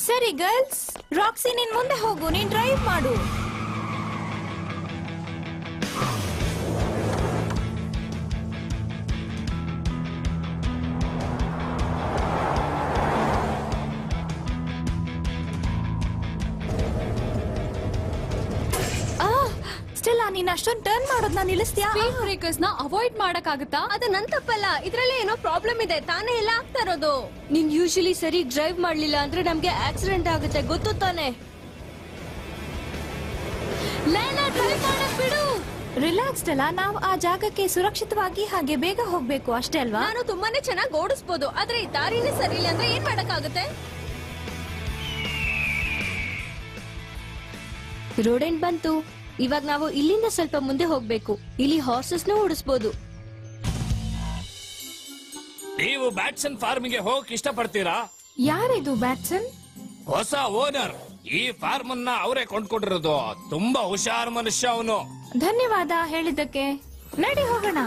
ಸರಿ girls, Roxy ನೀನ್ ಮುಂದೆ ಹೋಗು, ನೀನ್ ಡ್ರೈವ್ ಮಾಡು. ಸ್ಟೆಲ್ಲಾ, ನೀನ್ ಅಷ್ಟೊಂದು ಟರ್ನ್ ಮಾಡೋದ್ನ ನಿಲ್ಲಿಸ್ತೀಯಾ? ಸ್ಪೀಡ್ ಬ್ರೇಕರ್ಸ್ ನ ಅವಾಯ್ಡ್ ಮಾಡಕ್ಕಾಗತ್ತಾ? ಅದು ನನ್ ತಪ್ಪಲ್ಲ, ಇದ್ರಲ್ಲಿ ಏನೋ ಪ್ರಾಬ್ಲಮ್ ಇದೆ, ತಾನೇ ಎಲ್ಲ ಆಗ್ತಾ ಇರೋದು. ನೀನ್ ಯೂಶಲಿ ಸರಿ ಡ್ರೈವ್ ಮಾಡ್ಲಿಲ್ಲ ಅಂದ್ರೆ ನಮ್ಗೆ ಆಕ್ಸಿಡೆಂಟ್ ಆಗುತ್ತೆ, ಗೊತ್ತು ತಾನೆ? ಲೈಲಾ, ಡ್ರೈವ್ ಮಾಡಕ್ ಬಿಡು. ರಿಲ್ಯಾಕ್ಸ್ಡ್ ಅಲ್ಲ, ನಾವು ಆ ಜಾಗಕ್ಕೆ ಸುರಕ್ಷಿತವಾಗಿ ಹಾಗೆ ಬೇಗ ಹೋಗ್ಬೇಕು ಅಷ್ಟೇ ಅಲ್ವಾ? ನಾನು ತುಂಬಾನೇ ಚೆನ್ನಾಗಿ ಓಡಿಸ್ಬೋದು, ಆದ್ರೆ ಈ ದಾರಿನೇ ಸರಿ ಇಲ್ಲ ಅಂದ್ರೆ ಏನ್ ಮಾಡಕ್ಕಾಗುತ್ತೆ? ರೋಡ್ ಎಂಡ್ ಬಂತು. ಇವಾಗ ನಾವು ಇಲ್ಲಿಂದ ಸ್ವಲ್ಪ ಮುಂದೆ ಹೋಗ್ಬೇಕು. ಇಲ್ಲಿ ಹಾರ್ಸಸ್ ನ ಓಡಿಸಬಹುದು. ನೀವು ಬ್ಯಾಟ್ಸನ್ ಫಾರ್ಮ್ ಗೆ ಹೋಗಕ್ ಇಷ್ಟಪಡ್ತೀರಾ? ಯಾರಿದು ಬ್ಯಾಟ್ಸನ್? ಹೊಸ ಓನರ್. ಈ ಫಾರ್ಮ್ ಅನ್ನ ಅವರೇ ಕೊಂಡ್ಕೊಂಡಿರೋದು. ತುಂಬಾ ಹುಷಾರ್ ಮನುಷ್ಯ ಅವನು. ಧನ್ಯವಾದ ಹೇಳಿದ್ದಕ್ಕೆ. ನಡಿ ಹೋಗೋಣ.